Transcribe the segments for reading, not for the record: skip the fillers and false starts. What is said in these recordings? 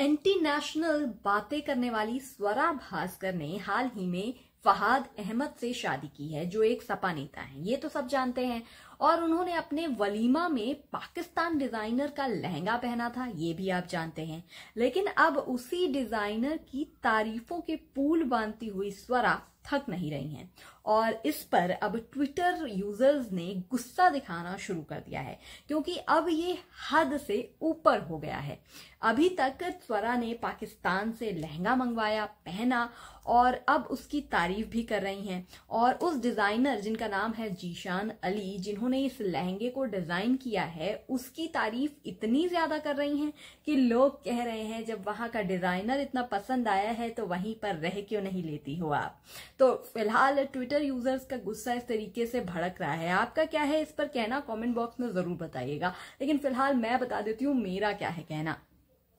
Anti national बातें करने वाली स्वरा भास्कर ने हाल ही में फहाद अहमद से शादी की है, जो एक सपा नेता हैं। ये तो सब जानते हैं। और उन्होंने अपने वलीमा में पाकिस्तान डिजाइनर का लहंगा पहना था, ये भी आप जानते हैं। लेकिन अब उसी डिजाइनर की तारीफों के पुल बांधती हुई स्वरा थक नहीं रही हैं और इस पर अब ट्विटर यूजर्स ने गुस्सा दिखाना शुरू कर दिया है, क्योंकि अब ये हद से ऊपर हो गया है। अभी तक स्वरा ने पाकिस्तान से लहंगा मंगवाया, पहना और अब उसकी तारीफ भी कर रही हैं। और उस डिजाइनर जिनका नाम है जीशान अली, जिन्होंने इस लहंगे को डिजाइन किया है, उसकी तारीफ इतनी ज्यादा कर रही हैं कि लोग कह रहे हैं जब वहां का डिजाइनर इतना पसंद आया है तो वहीं पर रह क्यों नहीं लेती हो आप। तो फिलहाल ट्विटर यूजर्स का गुस्सा इस तरीके से भड़क रहा है। आपका क्या है इस पर कहना, कमेंट बॉक्स में जरूर बताइएगा। लेकिन फिलहाल मैं बता देती हूँ मेरा क्या है कहना।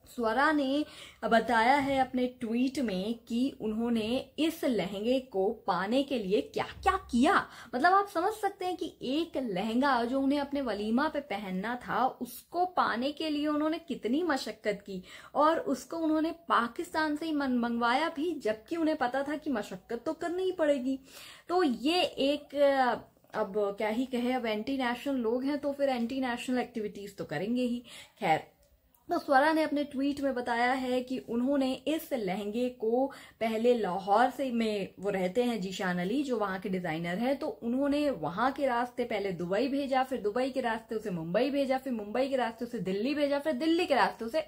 स्वरा ने बताया है अपने ट्वीट में कि उन्होंने इस लहंगे को पाने के लिए क्या क्या किया। मतलब आप समझ सकते हैं कि एक लहंगा जो उन्हें अपने वलीमा पे पहनना था, उसको पाने के लिए उन्होंने कितनी मशक्कत की और उसको उन्होंने पाकिस्तान से ही मंगवाया भी, जबकि उन्हें पता था कि मशक्कत तो करनी ही पड़ेगी। तो ये एक अब क्या ही कहे, अब एंटी नेशनल लोग हैं तो फिर एंटी नेशनल एक्टिविटीज तो करेंगे ही। खैर, तो स्वरा ने अपने ट्वीट में बताया है कि उन्होंने इस लहंगे को पहले लाहौर से में वो रहते हैं जीशान अली, जो वहां के डिजाइनर है, तो उन्होंने वहां के रास्ते पहले दुबई भेजा, फिर दुबई के रास्ते उसे मुंबई भेजा, फिर मुंबई के रास्ते उसे दिल्ली भेजा, फिर दिल्ली के रास्ते उसे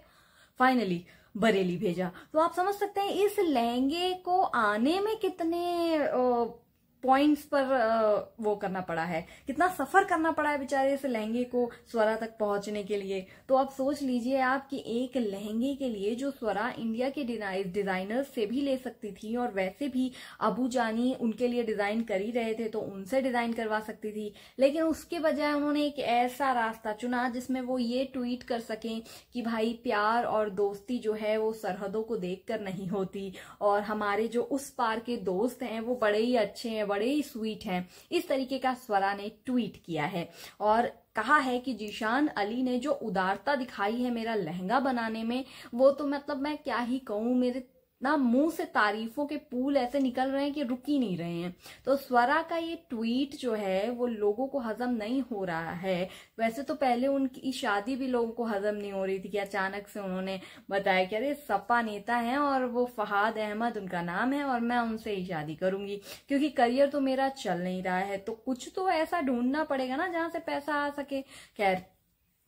फाइनली बरेली भेजा। तो आप समझ सकते हैं इस लहंगे को आने में कितने पॉइंट्स पर वो करना पड़ा है, कितना सफर करना पड़ा है बेचारे इस लहंगे को स्वरा तक पहुंचने के लिए। तो आप सोच लीजिए आप कि एक लहंगे के लिए जो स्वरा इंडिया के डिजाइनर से भी ले सकती थी, और वैसे भी अबू जानी उनके लिए डिजाइन कर ही रहे थे तो उनसे डिजाइन करवा सकती थी, लेकिन उसके बजाय उन्होंने एक ऐसा रास्ता चुना जिसमें वो ये ट्वीट कर सकें कि भाई प्यार और दोस्ती जो है वो सरहदों को देखकर नहीं होती, और हमारे जो उस पार के दोस्त हैं वो बड़े ही अच्छे हैं, बड़े ही स्वीट हैं। इस तरीके का स्वरा ने ट्वीट किया है और कहा है कि जीशान अली ने जो उदारता दिखाई है मेरा लहंगा बनाने में, वो तो मतलब मैं क्या ही कहूं, मेरे ना मुंह से तारीफों के पूल ऐसे निकल रहे हैं कि रुक ही नहीं रहे हैं। तो स्वरा का ये ट्वीट जो है वो लोगों को हजम नहीं हो रहा है। वैसे तो पहले उनकी शादी भी लोगों को हजम नहीं हो रही थी कि अचानक से उन्होंने बताया कि अरे सपा नेता हैं और वो फहाद अहमद उनका नाम है और मैं उनसे ही शादी करूंगी, क्योंकि करियर तो मेरा चल नहीं रहा है, तो कुछ तो ऐसा ढूंढना पड़ेगा ना जहां से पैसा आ सके। खैर,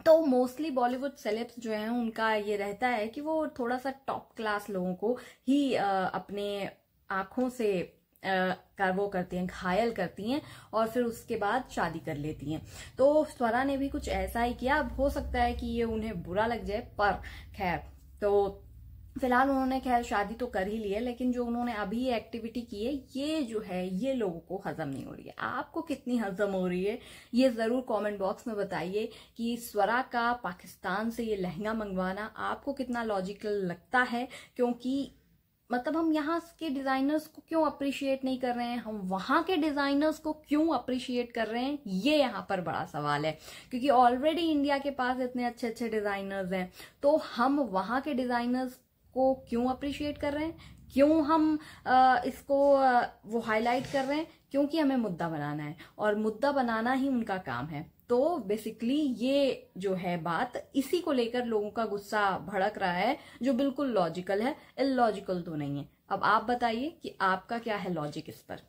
तो मोस्टली बॉलीवुड सेलेब्स जो हैं उनका ये रहता है कि वो थोड़ा सा टॉप क्लास लोगों को ही अपने आंखों से वो करती हैं, घायल करती हैं और फिर उसके बाद शादी कर लेती हैं। तो स्वरा ने भी कुछ ऐसा ही किया। अब हो सकता है कि ये उन्हें बुरा लग जाए, पर खैर, तो फिलहाल उन्होंने खैर शादी तो कर ही ली है, लेकिन जो उन्होंने अभी ये एक्टिविटी की है ये जो है ये लोगों को हजम नहीं हो रही है। आपको कितनी हजम हो रही है ये जरूर कमेंट बॉक्स में बताइए कि स्वरा का पाकिस्तान से ये लहंगा मंगवाना आपको कितना लॉजिकल लगता है, क्योंकि मतलब हम यहाँ के डिजाइनर्स को क्यों अप्रिशिएट नहीं कर रहे हैं, हम वहां के डिजाइनर्स को क्यों अप्रिशिएट कर रहे हैं, ये यहाँ पर बड़ा सवाल है। क्योंकि ऑलरेडी इंडिया के पास इतने अच्छे अच्छे डिजाइनर्स हैं, तो हम वहां के डिजाइनर्स को क्यों अप्रिशिएट कर रहे हैं, क्यों हम इसको वो हाईलाइट कर रहे हैं, क्योंकि हमें मुद्दा बनाना है और मुद्दा बनाना ही उनका काम है। तो बेसिकली ये जो है बात, इसी को लेकर लोगों का गुस्सा भड़क रहा है, जो बिल्कुल लॉजिकल है, इलॉजिकल तो नहीं है। अब आप बताइए कि आपका क्या है लॉजिक इस पर।